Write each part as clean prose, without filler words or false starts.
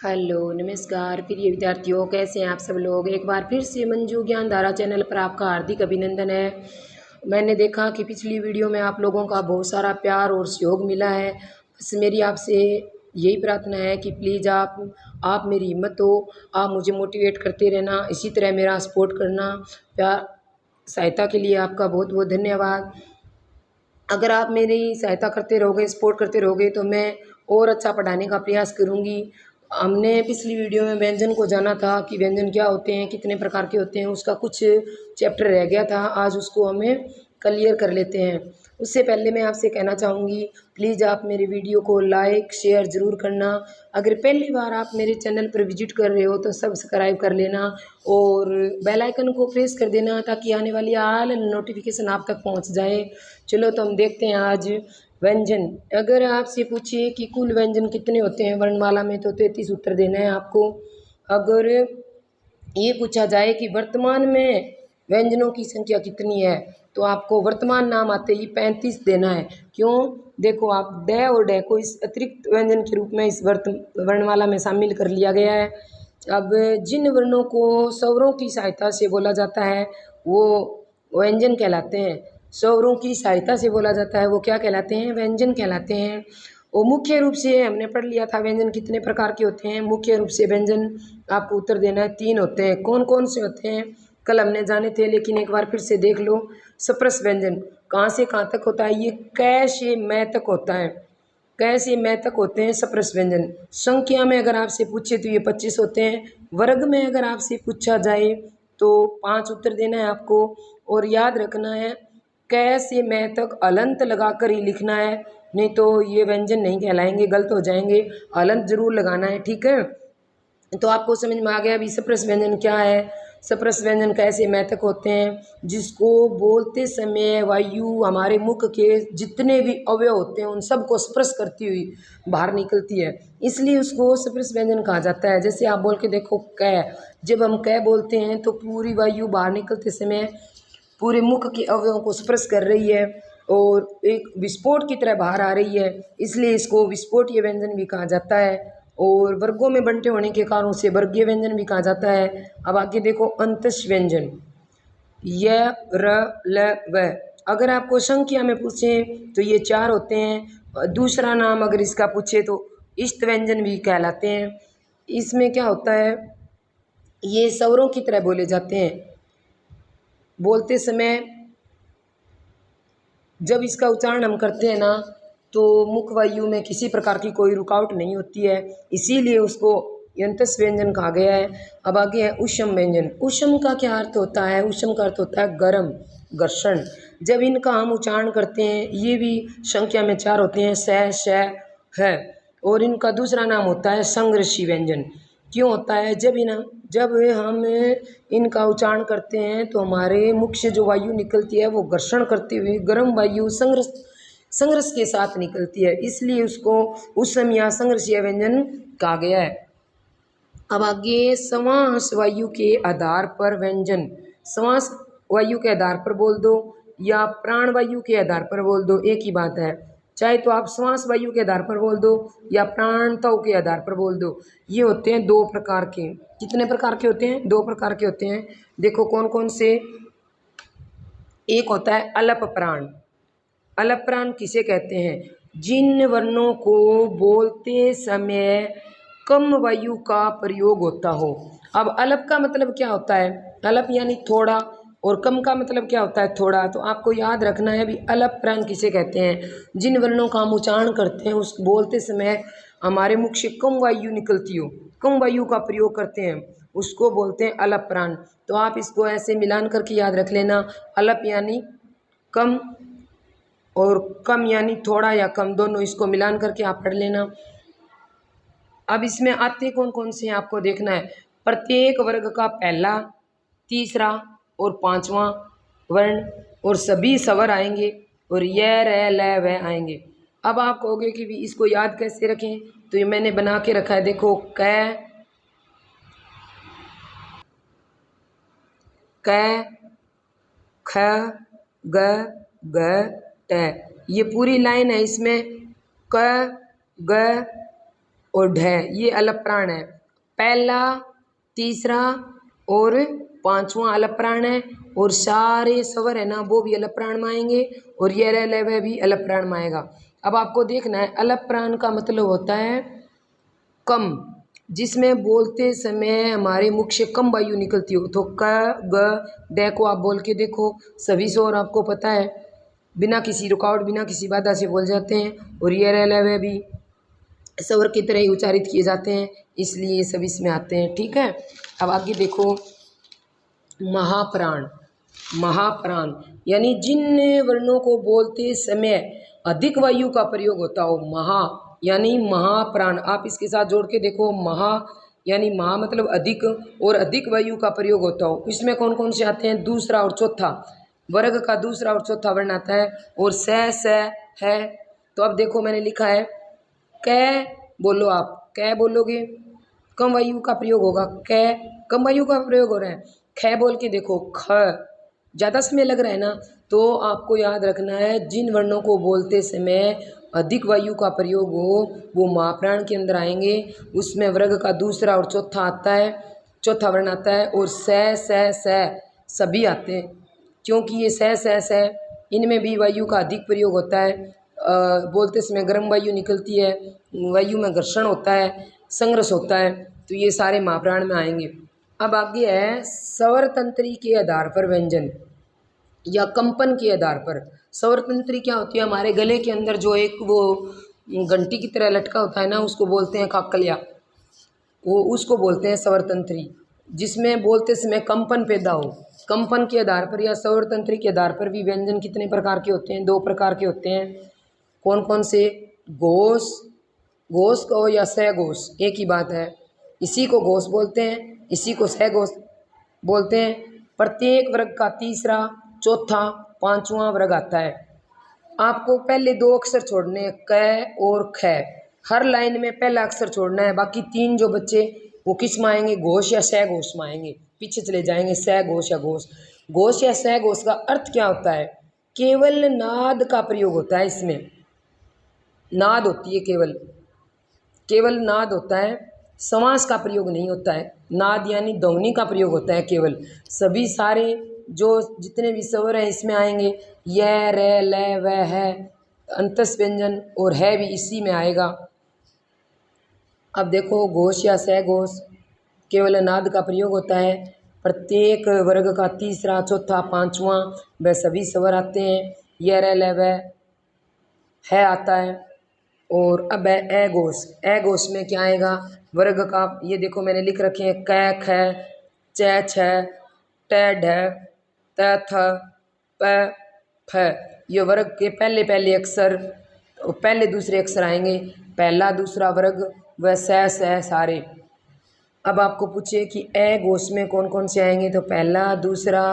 Hello नमस्कार प्रिय विद्यार्थियों, कैसे हैं आप सब लोग। एक बार फिर से मंजू ज्ञान धारा चैनल पर आपका हार्दिक अभिनंदन है। मैंने देखा कि पिछली वीडियो में आप लोगों का बहुत सारा प्यार और सहयोग मिला है। बस मेरी आपसे यही प्रार्थना है कि प्लीज़ आप मेरी हिम्मत हो, आप मुझे मोटिवेट करते रहना, इसी तरह मेरा सपोर्ट करना। प्यार सहायता के लिए आपका बहुत बहुत धन्यवाद। अगर आप मेरी सहायता करते रहोगे, सपोर्ट करते रहोगे तो मैं और अच्छा पढ़ाने का प्रयास करूँगी। हमने पिछली वीडियो में व्यंजन को जाना था कि व्यंजन क्या होते हैं, कितने प्रकार के होते हैं, उसका कुछ चैप्टर रह गया था। आज उसको हमें क्लियर कर लेते हैं। उससे पहले मैं आपसे कहना चाहूँगी, प्लीज़ आप मेरे वीडियो को लाइक शेयर ज़रूर करना। अगर पहली बार आप मेरे चैनल पर विजिट कर रहे हो तो सब्सक्राइब कर लेना और बेल आइकन को प्रेस कर देना ताकि आने वाली ऑल नोटिफिकेशन आप तक पहुंच जाए। चलो तो हम देखते हैं आज व्यंजन। अगर आपसे पूछिए कि कुल व्यंजन कितने होते हैं वर्णमाला में, तो 33 उत्तर देना है आपको। अगर ये पूछा जाए कि वर्तमान में व्यंजनों की संख्या कितनी है, तो आपको वर्तमान नाम आते ही 35 देना है। क्यों? देखो, आप डे और डे को इस अतिरिक्त व्यंजन के रूप में इस वर्णमाला में शामिल कर लिया गया है। अब जिन वर्णों को स्वरों की सहायता से बोला जाता है वो व्यंजन कहलाते हैं। स्वरों की सहायता से बोला जाता है वो क्या कहलाते हैं? व्यंजन कहलाते हैं। और मुख्य रूप से हमने पढ़ लिया था व्यंजन कितने प्रकार के होते हैं। मुख्य रूप से व्यंजन आपको उत्तर देना है 3 होते हैं। कौन कौन से होते हैं कल हमने जाने थे, लेकिन एक बार फिर से देख लो। सप्रस व्यंजन कहाँ से कहाँ तक होता है? ये कै से मैं तक होता है। कै से मैं तक होते हैं सप्रस व्यंजन। संख्या में अगर आपसे पूछे तो ये 25 होते हैं। वर्ग में अगर आपसे पूछा जाए तो 5 उत्तर देना है आपको। और याद रखना है, कै से मैं तक अलंत लगाकर ही लिखना है, नहीं तो ये व्यंजन नहीं कहलाएंगे, गलत हो जाएंगे। अलंत जरूर लगाना है, ठीक है। तो आपको समझ में आ गया अभी सप्रस व्यंजन क्या है। सप्रस व्यंजन कैसे मैथक होते हैं? जिसको बोलते समय वायु हमारे मुख के जितने भी अवयव होते हैं उन सबको स्पर्श करती हुई बाहर निकलती है, इसलिए उसको सप्रस व्यंजन कहा जाता है। जैसे आप बोल के देखो कै, जब हम कै बोलते हैं तो पूरी वायु बाहर निकलते समय पूरे मुख के अवयवों को स्पर्श कर रही है और एक विस्फोट की तरह बाहर आ रही है, इसलिए इसको विस्फोटीय व्यंजन भी कहा जाता है। और वर्गों में बंटे होने के कारण से वर्गीय व्यंजन भी कहा जाता है। अब आगे देखो अंतश व्यंजन, य र ल व। अगर आपको संख्या में पूछे तो ये 4 होते हैं। दूसरा नाम अगर इसका पूछे तो इष्ट व्यंजन भी कहलाते हैं। इसमें क्या होता है, ये स्वरों की तरह बोले जाते हैं। बोलते समय जब इसका उच्चारण हम करते हैं ना, तो मुख वायु में किसी प्रकार की कोई रुकावट नहीं होती है, इसीलिए उसको यंतस व्यंजन कहा गया है। अब आगे है उष्म व्यंजन। उष्म का क्या अर्थ होता है? उष्म का अर्थ होता है गर्म, घर्षण। जब इनका हम उच्चारण करते हैं, ये भी संख्या में 4 होते हैं, श है। और इनका दूसरा नाम होता है संघर्षी व्यंजन। क्यों होता है? जब हम इनका उच्चारण करते हैं तो हमारे मुख से जो वायु निकलती है वो घर्षण करती हुई गर्म वायु संघर्ष के साथ निकलती है, इसलिए उसको उष्म या संघर्षीय व्यंजन कहा गया है। अब आगे समास वायु के आधार पर व्यंजन। समास वायु के आधार पर बोल दो या प्राण वायु के आधार पर बोल दो, एक ही बात है। चाहे तो आप श्वास वायु के आधार पर बोल दो या प्राणतव के आधार पर बोल दो। ये होते हैं 2 प्रकार के। कितने प्रकार के होते हैं? 2 प्रकार के होते हैं। देखो कौन कौन से। एक होता है अलप प्राण। अलप प्राण किसे कहते हैं? जिन वर्णों को बोलते समय कम वायु का प्रयोग होता हो। अब अलप का मतलब क्या होता है? अलप यानी थोड़ा, और कम का मतलब क्या होता है? थोड़ा। तो आपको याद रखना है भी अलप प्राण किसे कहते हैं? जिन वर्णों का हम उच्चारण करते हैं उस बोलते समय हमारे मुख से कम वायु निकलती हो, कम वायु का प्रयोग करते हैं, उसको बोलते हैं अलप प्राण। तो आप इसको ऐसे मिलान करके याद रख लेना, अलप यानी कम और कम यानी थोड़ा या कम, दोनों इसको मिलान करके आप पढ़ लेना। अब इसमें आते कौन कौन से हैं आपको देखना है। प्रत्येक वर्ग का पहला, तीसरा और 5वां वर्ण और सभी स्वर आएंगे और य र ल व आएंगे। अब आप कहोगे कि भी इसको याद कैसे रखें, तो ये मैंने बना के रखा है। देखो क ख ग घ ट, ये पूरी लाइन है। इसमें क ग और ढ, ये अलप प्राण है। पहला, तीसरा और पांचवा अलप प्राण है, और सारे स्वर है ना वो भी अलप प्राण में आएंगे, और ये रह वह भी अलप प्राण में आएगा। अब आपको देखना है अलप प्राण का मतलब होता है कम, जिसमें बोलते समय हमारे मुख से कम वायु निकलती हो। तो क ग ड को आप बोल के देखो, सभी स्वर आपको पता है बिना किसी रुकावट बिना किसी बाधा से बोल जाते हैं, और ये रह वह भी स्वर की तरह ही उच्चारित किए जाते हैं, इसलिए ये सब इसमें आते हैं। ठीक है, अब आगे देखो महाप्राण। महाप्राण यानी जिन वर्णों को बोलते समय अधिक वायु का प्रयोग होता हो, महा यानी महाप्राण। आप इसके साथ जोड़ के देखो, महा यानी महा मतलब अधिक, और अधिक वायु का प्रयोग होता हो। इसमें कौन कौन से आते हैं? दूसरा और चौथा वर्ग का दूसरा और चौथा वर्ण आता है, और स है। तो अब देखो मैंने लिखा है कै बोलो, आप कै बोलोगे कम वायु का प्रयोग होगा, कै कम वायु का प्रयोग हो रहा है। ख बोल के देखो, ख ज़्यादा समय लग रहा है ना, तो आपको याद रखना है जिन वर्णों को बोलते समय अधिक वायु का प्रयोग हो वो महाप्राण के अंदर आएंगे। उसमें वर्ग का दूसरा और चौथा आता है, चौथा वर्ण आता है, और स सभी आते हैं, क्योंकि ये स इनमें भी वायु का अधिक प्रयोग होता है। बोलते समय गर्म वायु निकलती है, वायु में घर्षण होता है, संघर्ष होता है, तो ये सारे महाप्राण में आएंगे। अब आगे है स्वर तंत्री के आधार पर व्यंजन या कंपन के आधार पर। स्वर तंत्री क्या होती है? हमारे गले के अंदर जो एक वो घंटी की तरह लटका होता है ना, उसको बोलते हैं खाकलिया, वो उसको बोलते हैं स्वर तंत्री, जिसमें बोलते समय कंपन पैदा हो। कंपन के आधार पर या स्वर तंत्री के आधार पर भी व्यंजन कितने प्रकार के होते हैं? 2 प्रकार के होते हैं। कौन कौन से? घोष, घोष कहो या सघोष, एक ही बात है। इसी को घोष बोलते हैं, इसी को सघोष बोलते हैं। प्रत्येक वर्ग का तीसरा, चौथा, पांचवा वर्ग आता है। आपको पहले 2 अक्षर छोड़ने हैं, क और ख। हर लाइन में पहला अक्षर छोड़ना है, बाकी 3 जो बच्चे वो किस में आएंगे? घोष या सघोष में आएंगे। पीछे चले जाएंगे, सघोष या घोष। घोष या सघोष का अर्थ क्या होता है? केवल नाद का प्रयोग होता है इसमें, नाद होती है केवल, केवल नाद होता है, समास का प्रयोग नहीं होता है। नाद यानी ध्वनि का प्रयोग होता है केवल। सभी सारे जो जितने भी स्वर हैं इसमें आएंगे, य रे ल व है, अंतस व्यंजन और है भी इसी में आएगा। अब देखो घोष या सघोष केवल नाद का प्रयोग होता है। प्रत्येक वर्ग का तीसरा, चौथा, पांचवा वह सभी स्वर आते हैं। य रे ल व है आता है। और अब है ए घोष। ए घोष में क्या आएगा? वर्ग का, ये देखो मैंने लिख रखे हैं क ख च छ ट ढ त थ प फ। ये वर्ग के पहले पहले अक्षर, पहले दूसरे अक्षर आएंगे। पहला दूसरा वर्ग व स सारे। अब आपको पूछे कि ए घोष में कौन कौन से आएंगे, तो पहला दूसरा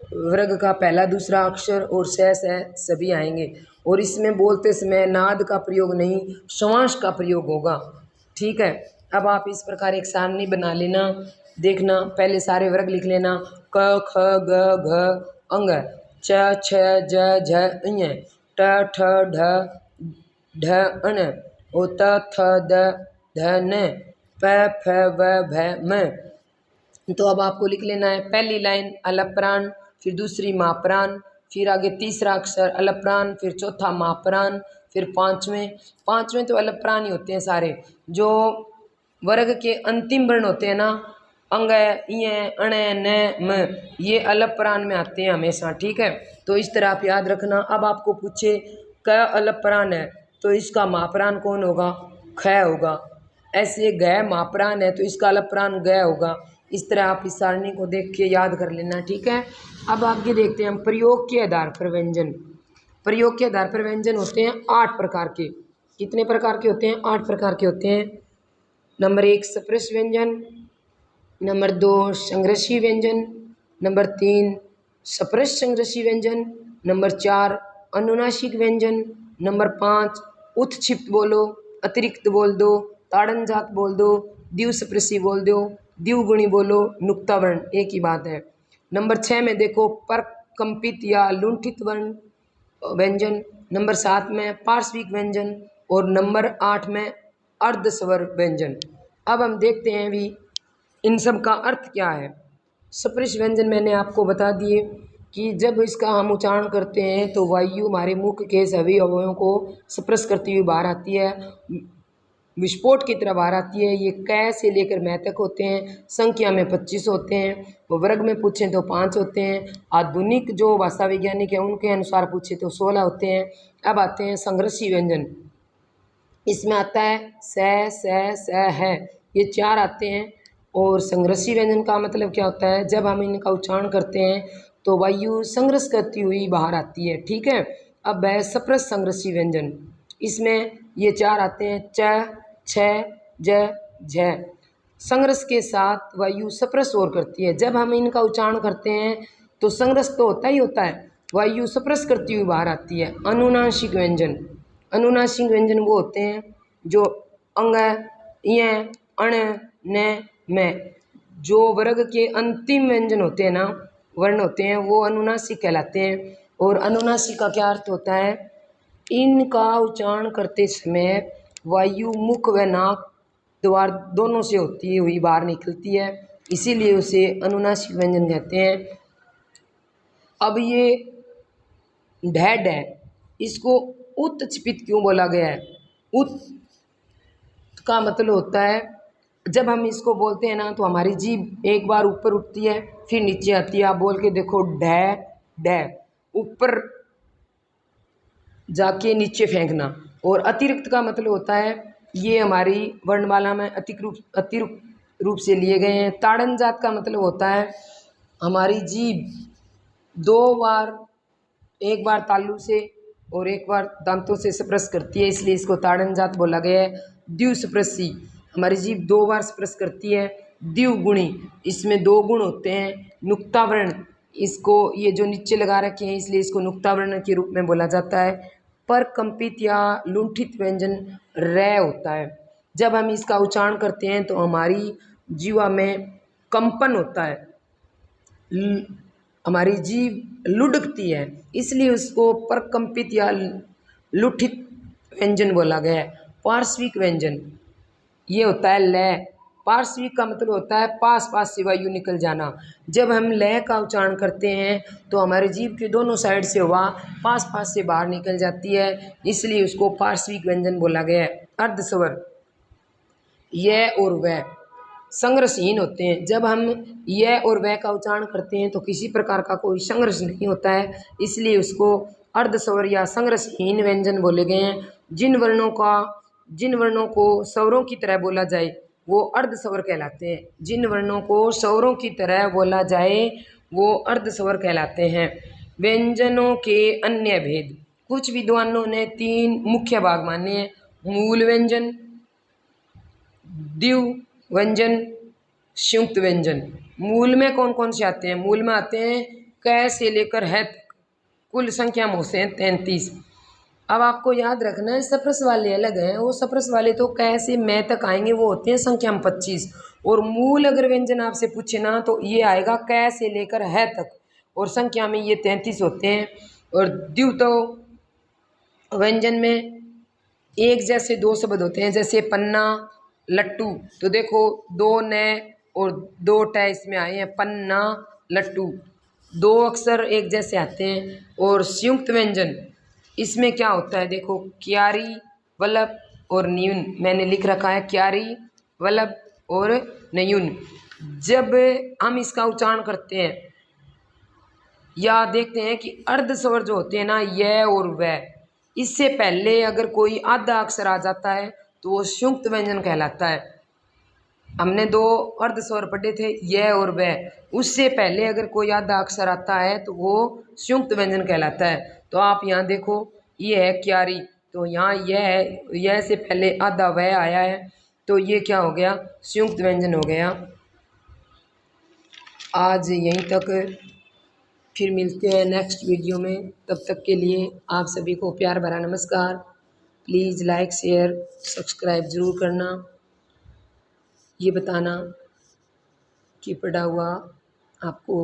वर्ग का पहला दूसरा अक्षर और स सभी आएंगे। और इसमें बोलते समय नाद का प्रयोग नहीं, श्वास का प्रयोग होगा। ठीक है, अब आप इस प्रकार एक सारणी बना लेना, देखना। पहले सारे वर्ग लिख लेना, क ख ग घ अंग, च छ ज झ ञ, ट ठ ढ ढ अण, और त थ द ध न, प फ व भ म। तो अब आपको लिख लेना है पहली लाइन अलप प्राण, फिर दूसरी महाप्राण, फिर आगे तीसरा अक्षर अलप प्राण, फिर चौथा महाप्राण, फिर पांचवें तो अलप प्राण ही होते हैं सारे। जो वर्ग के अंतिम वर्ण होते हैं ना, अंग, इ, अण, न, म, ये अलप प्राण में आते हैं हमेशा। ठीक है, तो इस तरह आप याद रखना। अब आपको पूछे क अलप प्राण है तो इसका महाप्राण कौन होगा? ख होगा। ऐसे ग महाप्राण है तो इसका अलप प्राण ग होगा। इस तरह आप इस सारणी को देख के याद कर लेना। ठीक है, अब आगे देखते हैं हम प्रयोग के आधार पर व्यंजन। प्रयोग के आधार पर व्यंजन होते हैं 8 प्रकार के। कितने प्रकार के होते हैं? 8 प्रकार के होते हैं। नंबर 1 सप्रेश व्यंजन, नंबर 2 संग्रही व्यंजन, नंबर 3 सप्रेश संग्रही व्यंजन, नंबर 4 अनुनासिक व्यंजन, नंबर 5 उत्क्षिप्त बोलो, अतिरिक्त बोल दो, ताड़नजात बोल दो, द्विसप्रेशी बोल दो, द्विगुणी बोलो, नुक्ता वर्ण, एक ही बात है। नंबर 6 में देखो परकंपित या लुंठित वर्ण व्यंजन, नंबर 7 में पार्श्विक व्यंजन, और नंबर 8 में अर्धस्वर व्यंजन। अब हम देखते हैं भी इन सब का अर्थ क्या है। सप्रेश व्यंजन मैंने आपको बता दिए कि जब इसका हम उच्चारण करते हैं तो वायु हमारे मुख के सभी अवयवों को स्पर्श करती हुई बाहर आती है, विस्फोट की तरह बाहर आती है। ये कै से लेकर मै तक होते हैं, संख्या में 25 होते हैं, वर्ग में पूछें तो 5 होते हैं। आधुनिक जो भाषा वैज्ञानिक है उनके अनुसार पूछे तो 16 होते हैं। अब आते हैं संघर्षी व्यंजन। इसमें आता है स है, ये 4 आते हैं। और संघर्षी व्यंजन का मतलब क्या होता है, जब हम इनका उच्चारण करते हैं तो वायु संघर्ष करती हुई बाहर आती है। ठीक है। अब है सप्रस संघर्षी व्यंजन। इसमें ये 4 आते हैं च, छ, ज, झ। संघर्ष के साथ वायु सप्रस और करती है। जब हम इनका उच्चारण करते हैं तो संघर्ष तो होता ही होता है, वायु सप्रस करती हुई बाहर आती है। अनुनासिक व्यंजन। अनुनासिक व्यंजन वो होते हैं जो अंग, य, अण, न, में जो वर्ग के अंतिम व्यंजन होते हैं ना, वर्ण होते हैं, वो अनुनासिक कहलाते हैं। और अनुनासिक का क्या अर्थ होता है, इनका उच्चारण करते समय वायु मुख व नाक द्वार दोनों से होती हुई बाहर निकलती है, इसीलिए उसे अनुनासिक व्यंजन कहते हैं। अब ये ढैड है, इसको उत्क्षेपित क्यों बोला गया है। उत का मतलब होता है जब हम इसको बोलते हैं ना तो हमारी जीभ एक बार ऊपर उठती है फिर नीचे आती है। आप बोल के देखो ढै ढै, ऊपर जाके नीचे फेंकना। और अतिरिक्त का मतलब होता है ये हमारी वर्णमाला में अतिरिक्त रूप से लिए गए हैं। ताड़न जात का मतलब होता है हमारी जीभ 2 बार, एक बार तालू से और एक बार दांतों से स्पर्श करती है, इसलिए इसको ताड़न जात बोला गया है। द्विस्पर्शी, हमारी जीभ 2 बार स्पर्श करती है। द्विगुणी, इसमें 2 गुण होते हैं। नुक्तावर्ण, इसको ये जो नीचे लगा रखे हैं इसलिए इसको नुक्तावर्ण के रूप में बोला जाता है। पर कंपित या लुंठित व्यंजन रै होता है। जब हम इसका उच्चारण करते हैं तो हमारी जीवा में कंपन होता है, हमारी जीभ लुढ़कती है, इसलिए उसको परकंपित या लुठित व्यंजन बोला गया है। पार्श्विक व्यंजन ये होता है लय। पार्श्विक का मतलब होता है पास पास से वायु निकल जाना। जब हम लय का उच्चारण करते हैं तो हमारे जीभ के दोनों साइड से हवा पास पास से बाहर निकल जाती है, इसलिए उसको पार्श्विक व्यंजन बोला गया है। अर्धस्वर यह और वह संघर्षहीन होते हैं। जब हम यह और वह का उच्चारण करते हैं तो किसी प्रकार का कोई संघर्ष नहीं होता है, इसलिए उसको अर्धस्वर या संघर्षहीन व्यंजन बोले गए हैं। जिन वर्णों को स्वरों की तरह बोला जाए वो अर्धस्वर कहलाते हैं। जिन वर्णों को स्वरों की तरह बोला जाए वो अर्धस्वर कहलाते हैं। व्यंजनों के अन्य भेद, कुछ विद्वानों ने 3 मुख्य भाग माने हैं। मूल व्यंजन, द्विव व्यंजन, संयुक्त व्यंजन। मूल में कौन कौन से आते हैं, मूल में आते हैं क से लेकर है तक, कुल संख्या में होते हैं 33। अब आपको याद रखना है सप्रस वाले अलग हैं, वो सप्रस वाले तो क से मैं तक आएंगे, वो होते हैं संख्या में 25। और मूल अगर व्यंजन आपसे पूछे ना तो ये आएगा क से लेकर है तक और संख्या में ये 33 होते हैं। और द्विव तो व्यंजन में एक जैसे 2 शब्द होते हैं, जैसे पन्ना, लट्टू। तो देखो 2 न और 2 ट इसमें आए हैं, पन्ना लट्टू, 2 अक्षर एक जैसे आते हैं। और संयुक्त व्यंजन इसमें क्या होता है, देखो क्यारी, वल्लभ और न्यून मैंने लिख रखा है, क्यारी, वल्लभ और न्यून। जब हम इसका उच्चारण करते हैं या देखते हैं कि अर्धस्वर जो होते हैं ना यह और वह, इससे पहले अगर कोई आधा अक्षर आ जाता है तो वो संयुक्त व्यंजन कहलाता है। हमने 2 अर्धस्वर पढ़े थे यह और वह, उससे पहले अगर कोई आधा अक्षर आता है तो वो संयुक्त व्यंजन कहलाता है। तो आप यहाँ देखो ये है क्यारी, तो यहाँ यह से पहले आधा वह आया है तो ये क्या हो गया, संयुक्त व्यंजन हो गया। आज यहीं तक, फिर मिलते हैं नेक्स्ट वीडियो में। तब तक के लिए आप सभी को प्यार भरा नमस्कार। प्लीज़ लाइक शेयर सब्सक्राइब ज़रूर करना। ये बताना कि पढ़ा हुआ आपको